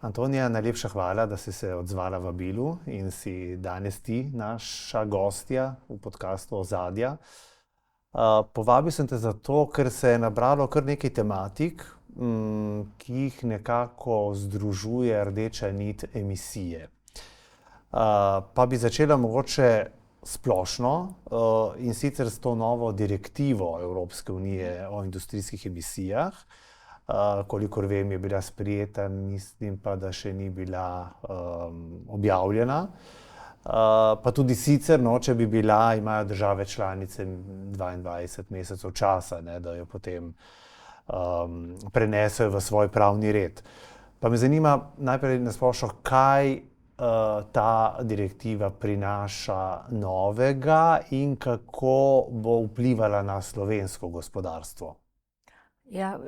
Antonija, najlepša hvala, da si se odzvala vabilu in si danes ti naša gostja v podcastu Ozadja. Povabil sem te zato, ker se je nabralo kar nekaj tematik, ki jih nekako združuje rdeča nit emisije. Pa bi začela mogoče splošno in sicer s to novo direktivo Evropske unije o industrijskih emisijah. Kolikor vem, je bila sprejeta, mislim pa, da še ni bila objavljena. Pa tudi sicer, če bi bila, imajo države članice 22 mesecev časa, da jo potem prenesejo v svoj pravni red. Pa me zanima najprej nasplošno, kaj ta direktiva prinaša novega in kako bo vplivala na slovensko gospodarstvo. Ja,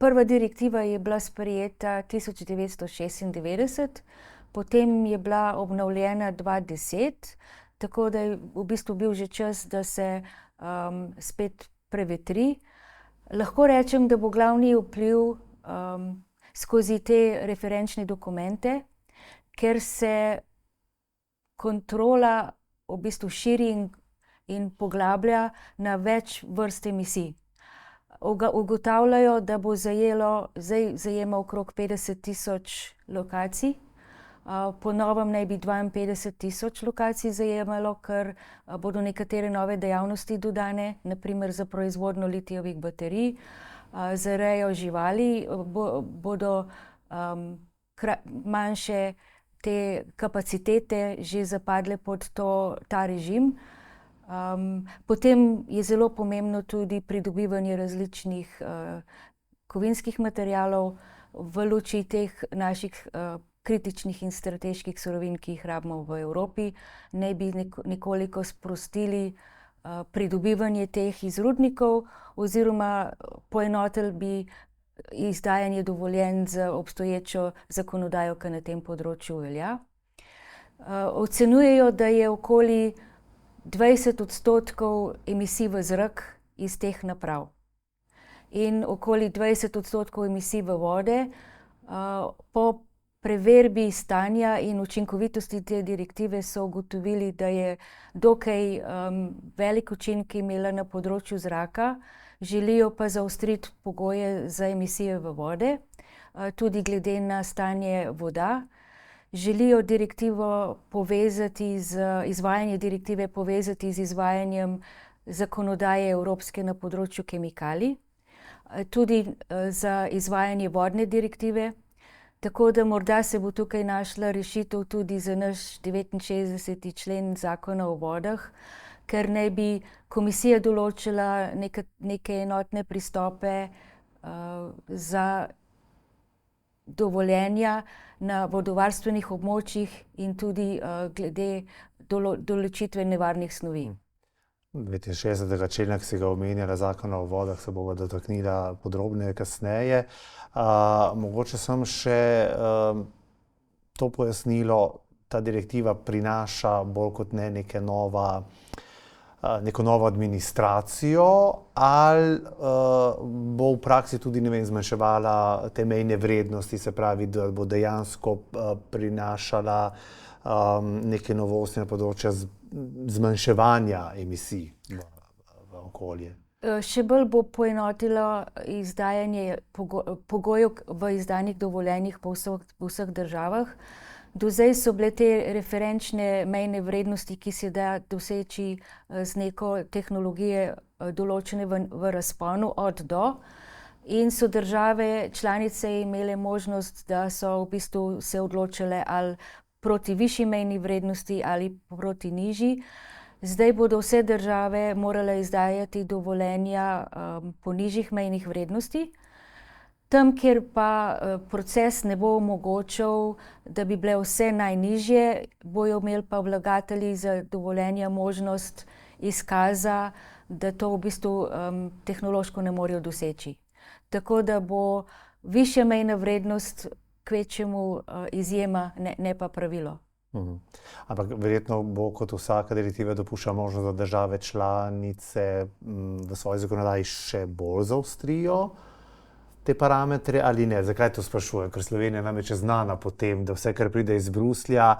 prva direktiva je bila sprejeta 1996, potem je bila obnovljena 2010, tako da je v bistvu bil že čas, da se spet prevetri. Lahko rečem, da bo glavni vpliv skozi te referenčne dokumente, ker se kontrola v bistvu širi in poglablja na več vrst emisij. Ugotavljajo, da bo zajema okrog 50.000 lokacij. Po novem naj bi 52.000 lokacij zajemalo, ker bodo nekatere nove dejavnosti dodane, na primer za proizvodnjo litijevih baterij, za rejo živali bodo manjše te kapacitete že zapadle pod ta režim. Potem je zelo pomembno tudi pridobivanje različnih kovinskih materialov v luči teh naših kritičnih in strateških surovin, ki jih rabimo v Evropi. Naj bi nekoliko sprostili pridobivanje teh iz rudnikov oziroma poenotili bi izdajanje dovoljenj za obstoječo zakonodajo, ki na tem področju velja. Ocenjujejo, da je okoli 20% emisij v zrak iz teh naprav in okoli 20% emisij v vode. Po preverbi stanja in učinkovitosti te direktive so ugotovili, da je dokaj velik učinek imela na področju zraka. Želijo pa zaostriti pogoje za emisije v vode, tudi glede na stanje voda. Želijo izvajanje direktive povezati z izvajanjem zakonodaje evropske na področju kemikalij, tudi za izvajanje vodne direktive, tako da morda se bo tukaj našla rešitev tudi za naš 69. člen zakona o vodah, ker naj bi komisija določila neke enotne pristope za dovoljenja na vodovarstvenih območjih in tudi glede določitve nevarnih snovi. 69. člena, ki si ga omenjala, zakona o vodah, se bova dotaknila podrobneje kasneje. Mogoče sem še to pojasnilo, ta direktiva prinaša bolj kot ne neko novo administracijo, ali bo v praksi tudi, zmanjševala te mejne vrednosti, se pravi, da bo dejansko prinašala neke novosti na področju zmanjševanja emisij v okolje. Še bolj bo poenotilo izdajanje pogojev v izdanih dovoljenjih po vseh državah. Do zdaj so bile te referenčne mejne vrednosti, ki se da doseči z neko tehnologijo določene v razponu od do, in so države članice imele možnost, da so v bistvu se odločile ali proti višji mejni vrednosti ali proti nižji. Zdaj bodo vse države morale izdajati dovoljenja po nižjih mejnih vrednosti. Tam, kjer pa proces ne bo omogočal, da bi bile vse najnižje, bojo imeli pa vlagatelji za dovoljenja možnost izkaza, da to v bistvu tehnološko ne morejo doseči. Tako da bo višja mejna vrednost kvečjemu izjema, ne pa pravilo. Ampak verjetno bo kot vsaka direktiva dopušča možnost, da države članice v svoji zakonodaji še bolj zaostrijo te parametre ali ne? Zakaj to sprašujem? Ker Slovenija namreč je znana po tem, da vse, kar pride iz Bruslja,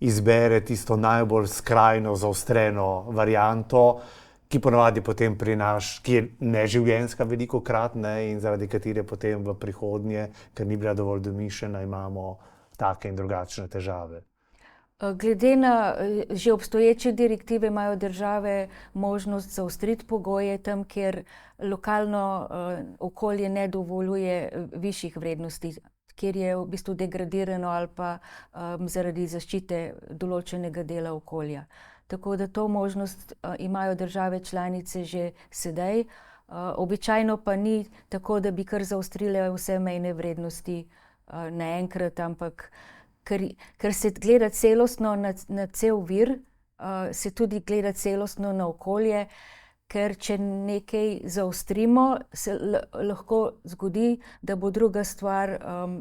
izbere tisto najbolj skrajno zaostreno varianto, ki ponavadi potem ki je neživljenjska velikokrat, ne, in zaradi katere potem v prihodnje, ker ni bila dovolj domišljena, imamo take in drugačne težave. Glede na že obstoječe direktive imajo države možnost zaostriti pogoje tam, kjer lokalno okolje ne dovoljuje višjih vrednosti, kjer je v bistvu degradirano ali pa zaradi zaščite določenega dela okolja. Tako da to možnost imajo države članice že sedaj. Običajno pa ni tako, da bi kar zaostrile vse mejne vrednosti naenkrat, ampak ker se gleda celostno na cel vir, se tudi gleda celostno na okolje, ker če nekaj zaostrimo, se lahko zgodi, da bo druga stvar,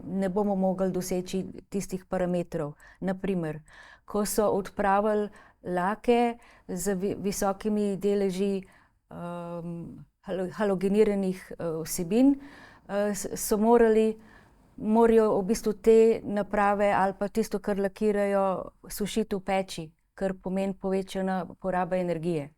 ne bomo mogli doseči tistih parametrov. Naprimer, ko so odpravili lake z visokimi deleži halogeniranih vsebin, morajo v bistvu te naprave ali pa tisto, kar lakirajo, sušiti v peči, kar pomeni povečana poraba energije.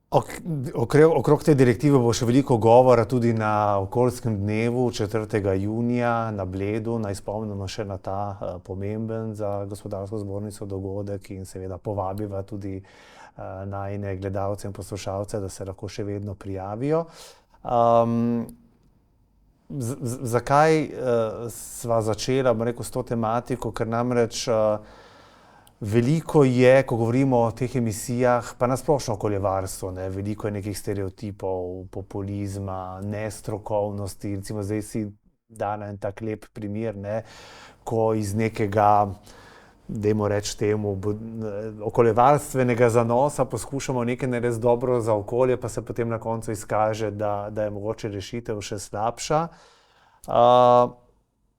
Okrog te direktive bo še veliko govora tudi na okoljskem dnevu 4. junija na Bledu. Naj spomnimo še na ta pomemben za Gospodarsko zbornico dogodek in seveda povabiva tudi najine gledalce in poslušalce, da se lahko še vedno prijavijo. Zakaj sva začela, bom rekel, s to tematiko, ker namreč veliko je, ko govorimo o teh emisijah, pa na splošno okoljevarstvo, ne, veliko je nekih stereotipov, populizma, nestrokovnosti, recimo zdaj si dala en tak lep primer, ne, ko iz nekega, dajmo reči temu, okoljevarstvenega zanosa poskušamo nekaj narediti dobro za okolje, pa se potem na koncu izkaže, da je mogoče rešitev še slabša.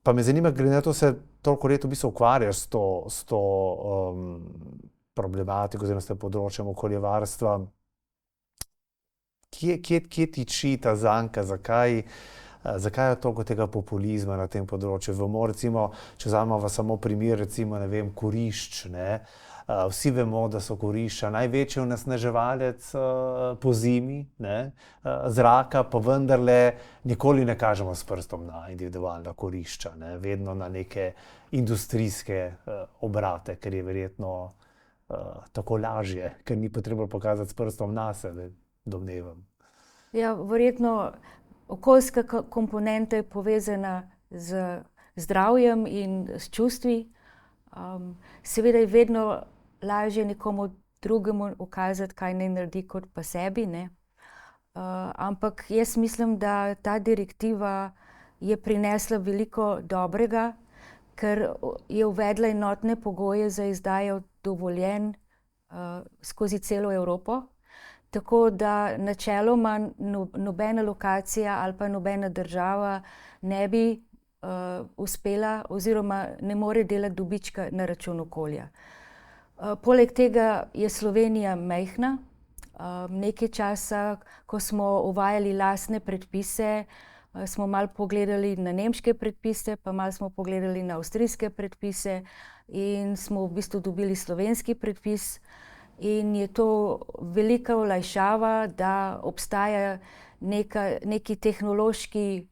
Pa me zanima, glede na to se toliko let v bistvu ukvarjaš s to problematiko oziroma s tem področjem okoljevarstva. Kje tiči ta zanka, zakaj je toliko tega populizma na tem področju? Vemo, recimo, če vzamemo samo primer, recimo, ne vem, kurišč, ne. Vsi vemo, da so kurišča največji onesnaževalec po zimi, ne, zraka, pa vendarle nikoli ne kažemo s prstom na individualna kurišča, ne, vedno na neke industrijske obrate, ker je verjetno tako lažje, ker ni potrebno pokazati s prstom nase, domnevam. Ja, verjetno okoljska komponenta je povezana z zdravjem in s čustvi. Seveda je vedno lažje nekomu drugemu ukazati, kaj naj naredi, kot pa sebi, ne. Ampak jaz mislim, da ta direktiva je prinesla veliko dobrega, ker je uvedla enotne pogoje za izdajo dovoljenj skozi celo Evropo. Tako da načeloma nobena lokacija ali pa nobena država ne bi uspela oziroma ne more delati dobička na račun okolja. Poleg tega je Slovenija majhna. Nekaj časa, ko smo uvajali lastne predpise, smo malo pogledali na nemške predpise, pa malo smo pogledali na avstrijske predpise in smo v bistvu dobili slovenski predpis. In je to velika olajšava, da obstaja neki tehnološki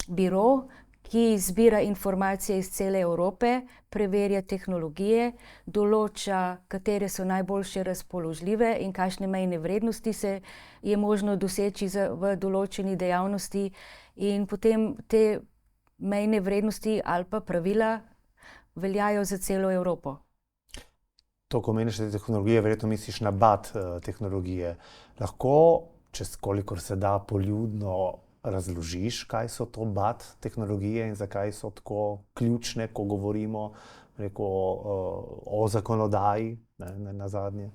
biro, ki zbira informacije iz cele Evrope, preverja tehnologije, določa, katere so najboljše razpoložljive in kakšne mejne vrednosti je možno doseči v določeni dejavnosti. In potem te mejne vrednosti ali pa pravila veljajo za celo Evropo. To, ko meniš te tehnologije, verjetno misliš na BAT tehnologije. Lahko, kolikor se da, poljudno razložiš, kaj so to BAT tehnologije in zakaj so tako ključne, ko govorimo o zakonodaji, ne, nazadnje?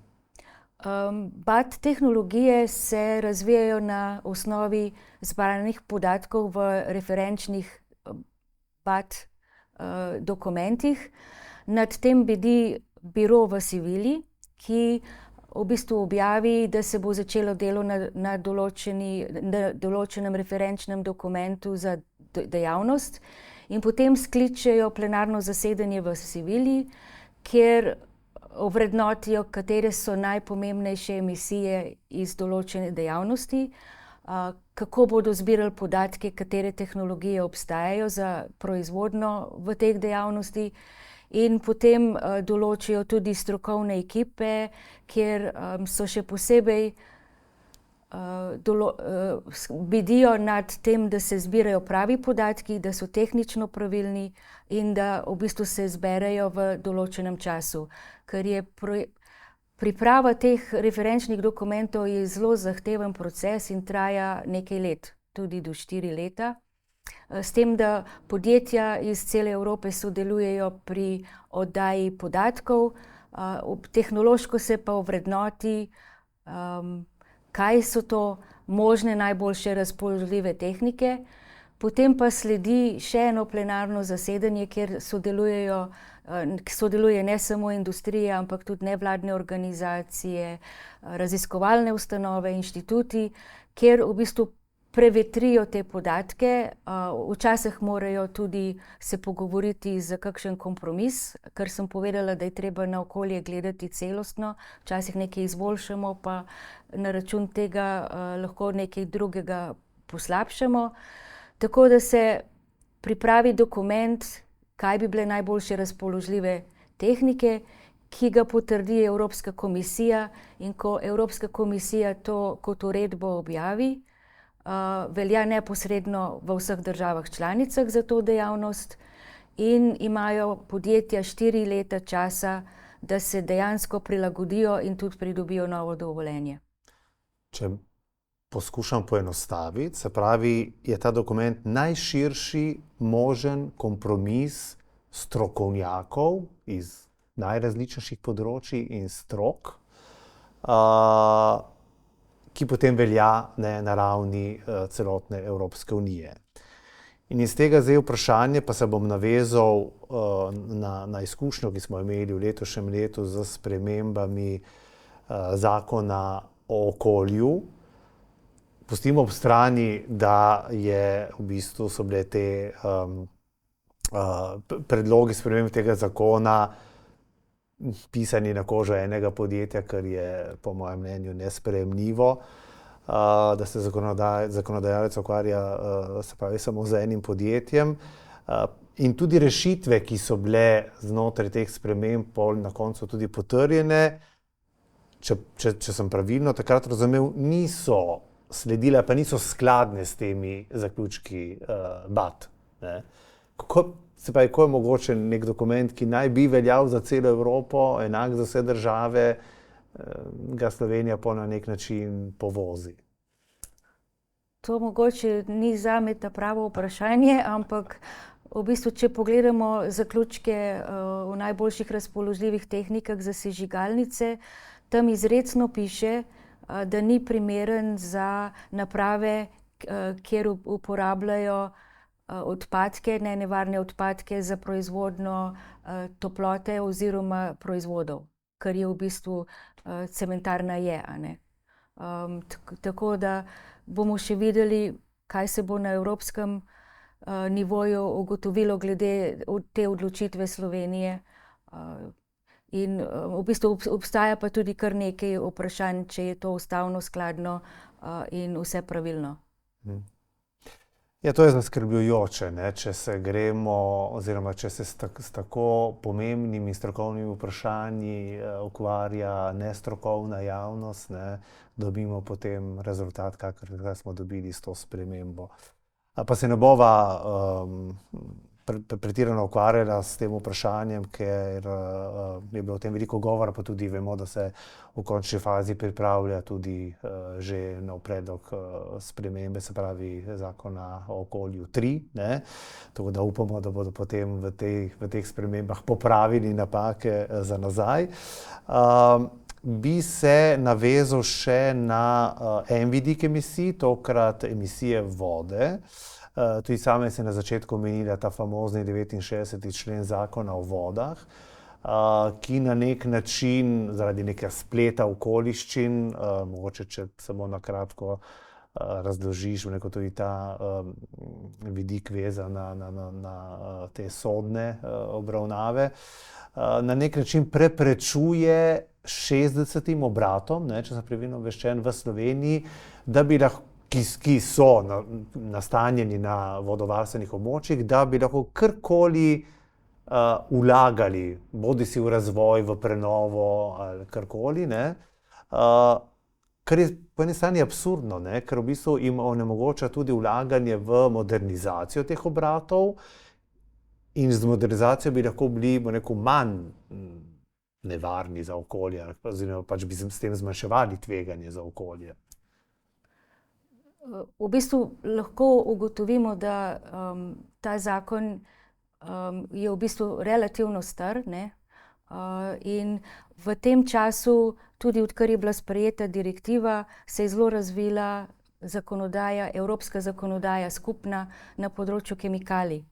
BAT tehnologije se razvijajo na osnovi zbranih podatkov v referenčnih BAT dokumentih. Nad tem bedi biro v Sevilji, ki v bistvu objavi, da se bo začelo delo na določenem referenčnem dokumentu za dejavnost in potem skličejo plenarno zasedanje v Sevilji, kjer ovrednotijo, katere so najpomembnejše emisije iz določene dejavnosti, kako bodo zbirali podatke, katere tehnologije obstajajo za proizvodnjo v teh dejavnosti in potem določijo tudi strokovne ekipe, kjer so še posebej bdijo nad tem, da se zbirajo pravi podatki, da so tehnično pravilni in da v bistvu se zberejo v določenem času. Ker je priprava teh referenčnih dokumentov je zelo zahteven proces in traja nekaj let, tudi do 4 leta. S tem, da podjetja iz cele Evrope sodelujejo pri oddaji podatkov, tehnološko se pa ovrednoti, kaj so to možne najboljše razpoložljive tehnike. Potem pa sledi še eno plenarno zasedanje, kjer sodeluje ne samo industrija, ampak tudi nevladne organizacije, raziskovalne ustanove, inštituti, kjer v bistvu prevetrijo te podatke. Včasih morajo tudi se pogovoriti za kakšen kompromis, ker sem povedala, da je treba na okolje gledati celostno. Včasih nekaj izboljšamo, pa na račun tega lahko nekaj drugega poslabšamo. Tako da se pripravi dokument, kaj bi bile najboljše razpoložljive tehnike, ki ga potrdi Evropska komisija, in ko Evropska komisija to kot uredbo objavi, velja neposredno v vseh državah članicah za to dejavnost in imajo podjetja 4 leta časa, da se dejansko prilagodijo in tudi pridobijo novo dovoljenje. Če poskušam poenostaviti, se pravi, je ta dokument najširši možen kompromis strokovnjakov iz najrazličnejših področij in strok, ki potem velja na ravni celotne Evropske unije. In iz tega zdaj vprašanje, pa se bom navezal na izkušnjo, ki smo imeli v letošnjem letu z spremembami zakona o okolju. Pustimo ob strani, da v bistvu so bile te predlogi sprememb tega zakona pisani na kožo enega podjetja, kar je po mojem mnenju nesprejemljivo, da se zakonodajalec ukvarja se pravi samo z enim podjetjem. In tudi rešitve, ki so bile znotraj teh sprememb pol na koncu tudi potrjene, če sem pravilno takrat razumel, niso sledile, pa niso skladne s temi zaključki BAT. Se pravi, ko je mogoče nek dokument, ki naj bi veljal za celo Evropo, enak za vse države, ga Slovenija pa na nek način povozi? To mogoče ni zame ta pravo vprašanje, ampak v bistvu, če pogledamo zaključke v najboljših razpoložljivih tehnikah za sežigalnice, tam izrecno piše, da ni primeren za naprave, kjer uporabljajo odpadke, nenevarne odpadke za proizvodnjo toplote oziroma proizvodov, kar je v bistvu cementarna je, a ne. Tako da bomo še videli, kaj se bo na evropskem nivoju ugotovilo glede te odločitve Slovenije. In v bistvu obstaja pa tudi kar nekaj vprašanj, če je to ustavno skladno in vse pravilno. Ja, to je zaskrbljujoče, če se gremo oziroma če se s tako pomembnimi strokovnimi vprašanji ukvarja nestrokovna javnost, dobimo potem rezultat, kakor smo dobili s to spremembo. Pa se ne bova pretirano ukvarjala s tem vprašanjem, ker je bilo o tem veliko govora, pa tudi vemo, da se v končni fazi pripravlja tudi že nov predlog spremembe, se pravi zakona o okolju 3. Tako da upamo, da bodo potem v teh spremembah popravili napake za nazaj. Bi se navezal še na en vidik emisij, tokrat emisije vode. Tudi sama se na začetku omenila ta famozni 69. člen zakona o vodah, ki na nek način zaradi nekega spleta okoliščin, mogoče če samo na kratko razložiš tudi ta vidik vezan na te sodne obravnave. Na nek način preprečuje 60 obratom, če sem pravilno obveščen, v Sloveniji, da bi lahko, ki so nastanjeni na vodovarstvenih območjih, da bi lahko karkoli vlagali, bodisi v razvoj, v prenovo ali karkoli, kar je po eni strani absurdno, ker v bistvu jim onemogoča tudi vlaganje v modernizacijo teh obratov in z modernizacijo bi lahko bili, manj nevarni za okolje, oziroma pač bi s tem zmanjševali tveganje za okolje. V bistvu lahko ugotovimo, da ta zakon je v bistvu relativno star, in v tem času, tudi odkar je bila sprejeta direktiva, se je zelo razvila zakonodaja, evropska zakonodaja skupna na področju kemikalij.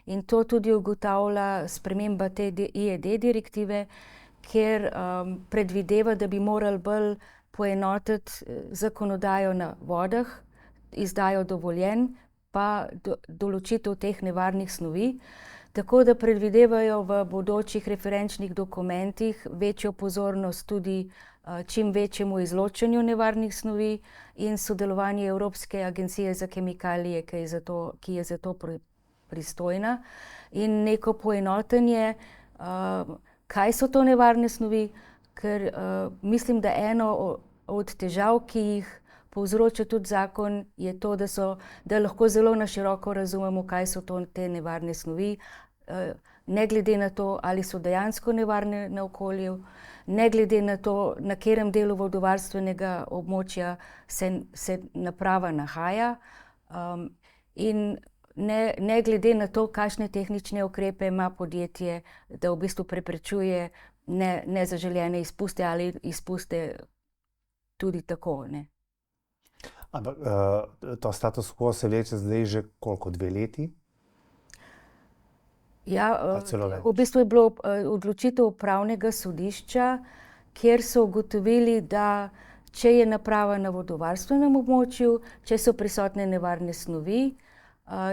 In to tudi ugotavlja sprememba te IED direktive, kjer predvideva, da bi morali bolj poenotiti zakonodajo na vodah, izdajo dovoljenj, pa določitev teh nevarnih snovi. Tako da predvidevajo v bodočih referenčnih dokumentih večjo pozornost tudi čim večjemu izločanju nevarnih snovi in sodelovanje Evropske agencije za kemikalije, ki je za to pristojna, in neko poenotenje, kaj so to nevarne snovi, ker mislim, da eno od težav, ki jih povzroča tudi zakon, je to, da lahko zelo na široko razumemo, kaj so to te nevarne snovi, ne glede na to, ali so dejansko nevarne na okolju, ne glede na to, na katerem delu vodovarstvenega območja se naprava nahaja, in ne glede na to, kakšne tehnične ukrepe ima podjetje, da v bistvu preprečuje nezaželene izpuste ali izpuste tudi tako, Ampak ta status quo se vleče zdaj že koliko, 2 leti? Ja, v bistvu je bilo odločitev upravnega sodišča, kjer so ugotovili, da če je naprava na vodovarstvenem območju, če so prisotne nevarne snovi,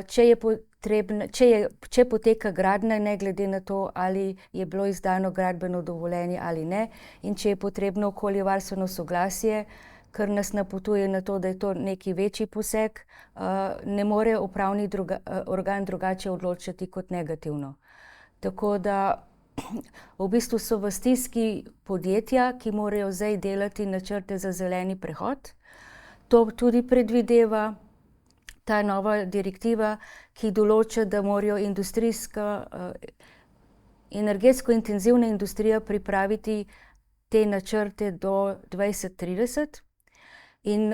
če poteka gradnja, ne glede na to, ali je bilo izdano gradbeno dovoljenje ali ne, in če je potrebno okoljevarstveno soglasje, kar nas napotuje na to, da je to neki večji poseg, ne more upravni organ drugače odločati kot negativno. Tako da v bistvu so v stiski podjetja, ki morajo zdaj delati načrte za zeleni prehod. To tudi predvideva ta nova direktiva, ki določa, da morajo energetsko intenzivna industrija pripraviti te načrte do 2030 in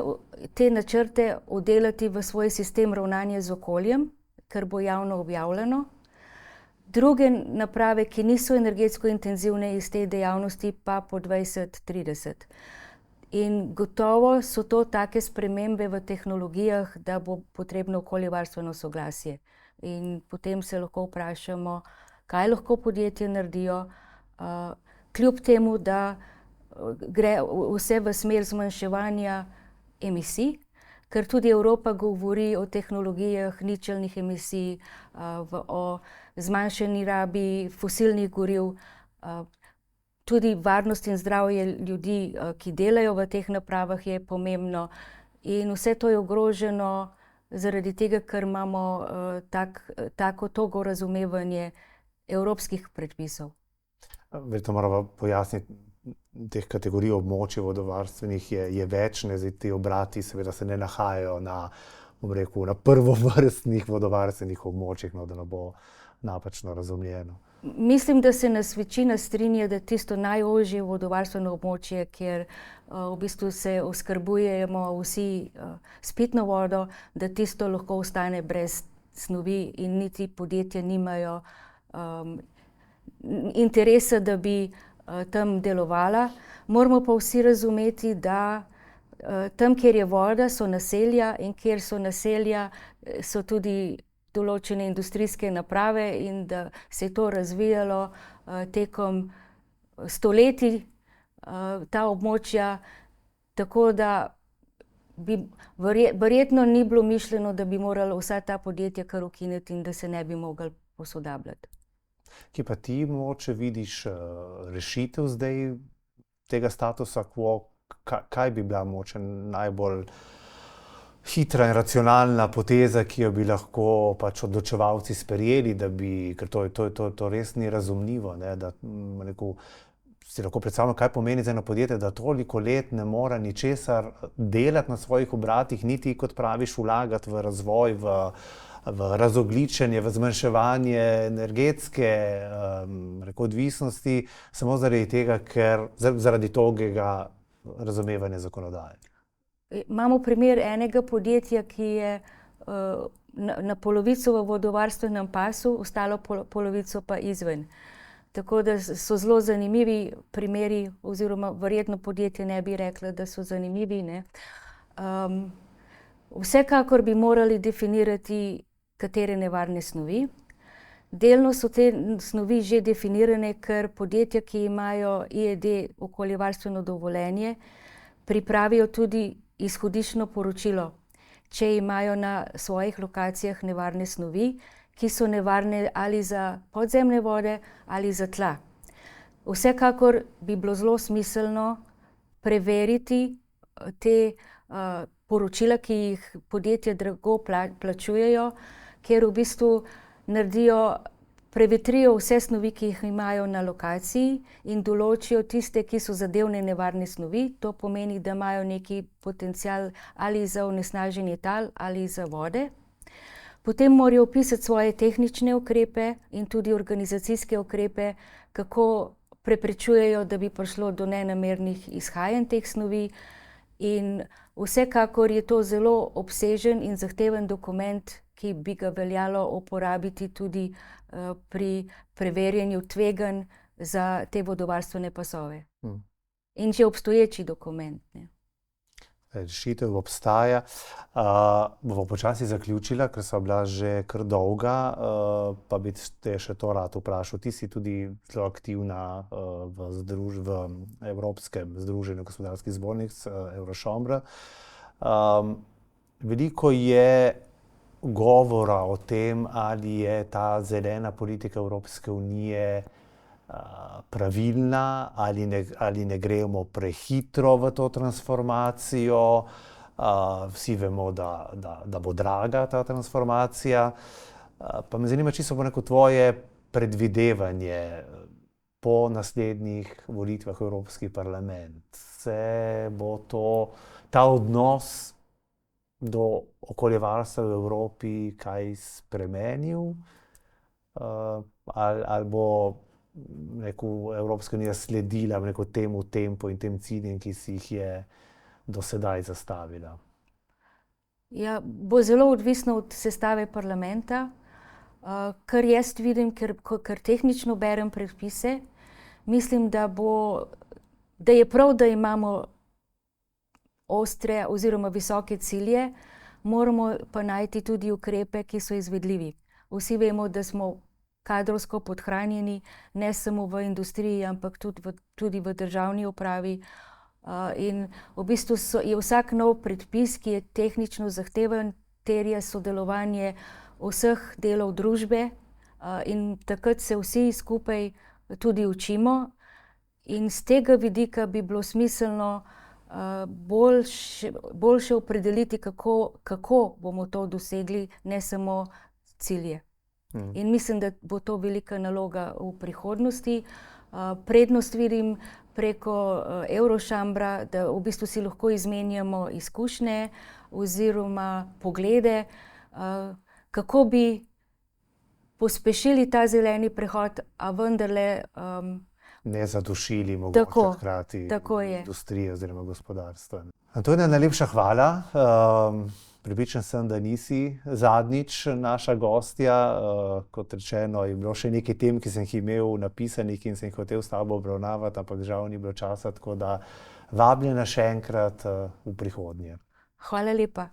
te načrte vdelati v svoj sistem ravnanja z okoljem, kar bo javno objavljeno. Druge naprave, ki niso energetsko intenzivne iz te dejavnosti, pa po 2030. In gotovo so to take spremembe v tehnologijah, da bo potrebno okoljevarstveno soglasje. In potem se lahko vprašamo, kaj lahko podjetje naredijo, kljub temu, da gre vse v smer zmanjševanja emisij, ker tudi Evropa govori o tehnologijah ničelnih emisij, o zmanjšani rabi fosilnih goriv, tudi varnost in zdravje ljudi, ki delajo v teh napravah, je pomembno. In vse to je ogroženo zaradi tega, ker imamo tako togo razumevanje evropskih predpisov. Verjetno moramo pojasniti, teh kategorij območij vodovarstvenih je več, zdaj ti obrati seveda se ne nahajajo na prvovrstnih vodovarstvenih območjih, da ne bo napačno razumljeno. Mislim, da se nas večina strinja, da tisto najožje vodovarstveno območje, kjer v bistvu se oskrbujemo vsi s pitno vodo, da tisto lahko ostane brez snovi in niti podjetja nimajo interesa, da bi tam delovala. Moramo pa vsi razumeti, da tam, kjer je voda, so naselja, in kjer so naselja, so tudi določene industrijske naprave, in da se je to razvijalo tekom stoletij, ta območja, tako da verjetno ni bilo mišljeno, da bi morali vsa ta podjetja kar ukiniti in da se ne bi mogli posodabljati. Kje pa ti mogoče vidiš rešitev zdaj tega statusa quo? Kaj bi bila mogoče najbolj hitra in racionalna poteza, ki jo bi lahko pač odločevalci sprejeli, da bi, ker to res ni razumljivo, ne, da si lahko predstavljamo, kaj pomeni za eno podjetje, da toliko let ne mora ničesar delati na svojih obratih, niti kot praviš vlagati v razvoj, v razogljičenje, v zmanjševanje energetske odvisnosti, samo zaradi tega, ker zaradi togega razumevanja zakonodaje. Imamo primer enega podjetja, ki je na polovico v vodovarstvenem pasu, ostalo polovico pa izven. Tako da so zelo zanimivi primeri, oziroma verjetno podjetje ne bi rekla, da so zanimivi, ne. Vsekakor bi morali definirati, katere nevarne snovi. Delno so te snovi že definirane, ker podjetja, ki imajo IED okoljevarstveno dovoljenje, pripravijo tudi izhodiščno poročilo, če imajo na svojih lokacijah nevarne snovi, ki so nevarne ali za podzemne vode ali za tla. Vsekakor bi bilo zelo smiselno preveriti te poročila, ki jih podjetja drago plačujejo, ker v bistvu prevetrijo vse snovi, ki jih imajo na lokaciji in določijo tiste, ki so zadevne nevarne snovi. To pomeni, da imajo neki potencial ali za onesnaženje tal ali za vode. Potem morajo opisati svoje tehnične ukrepe in tudi organizacijske ukrepe, kako preprečujejo, da bi prišlo do nenamernih izhajanj teh snovi. In vsekakor je to zelo obsežen in zahteven dokument, ki bi ga veljalo uporabiti tudi pri preverjanju tveganj za te vodovarstvene pasove. In že obstoječi dokument, ne. Rešitev obstaja. Bova počasi zaključila, ker sva bila že kar dolga, pa bi te še to rad vprašal. Ti si tudi zelo aktivna v Evropskem združenju gospodarskih zbornic Eurošambra. Veliko je govora o tem, ali je ta zelena politika Evropske unije pravilna, ali ne gremo prehitro v to transformacijo. Vsi vemo, da bo draga ta transformacija. Pa me zanima, čisto po neko tvoje predvidevanje po naslednjih volitvah v Evropski parlament. Se bo ta odnos do okoljevarstva v Evropi kaj spremenil? Ali bo Evropska unija sledila temu tempu in tem ciljem, ki si jih je do sedaj zastavila? Ja, bo zelo odvisno od sestave parlamenta. Kar jaz vidim, ker tehnično berem predpise, mislim, da je prav, da imamo ostre oziroma visoke cilje, moramo pa najti tudi ukrepe, ki so izvedljivi. Vsi vemo, da smo kadrovsko podhranjeni, ne samo v industriji, ampak tudi v državni upravi. In v bistvu je vsak nov predpis, ki je tehnično zahteven, terja sodelovanje vseh delov družbe, in takrat se vsi skupaj tudi učimo. In z tega vidika bi bilo smiselno boljše opredeliti, kako bomo to dosegli, ne samo cilje. In mislim, da bo to velika naloga v prihodnosti. Prednost vidim preko Eurošambra, da v bistvu si lahko izmenjamo izkušnje oziroma poglede, kako bi pospešili ta zeleni prehod, a vendarle ne zadušili mogoče hkrati industrije oziroma gospodarstva. Antonija, najlepša hvala. Prepričan sem, da nisi zadnjič naša gostja. Kot rečeno, je bilo še nekaj tem, ki sem jih imel napisanih in sem jih hotel s tabo obravnavati, ampak žal ni bilo časa, tako da vabljena še enkrat v prihodnje. Hvala lepa.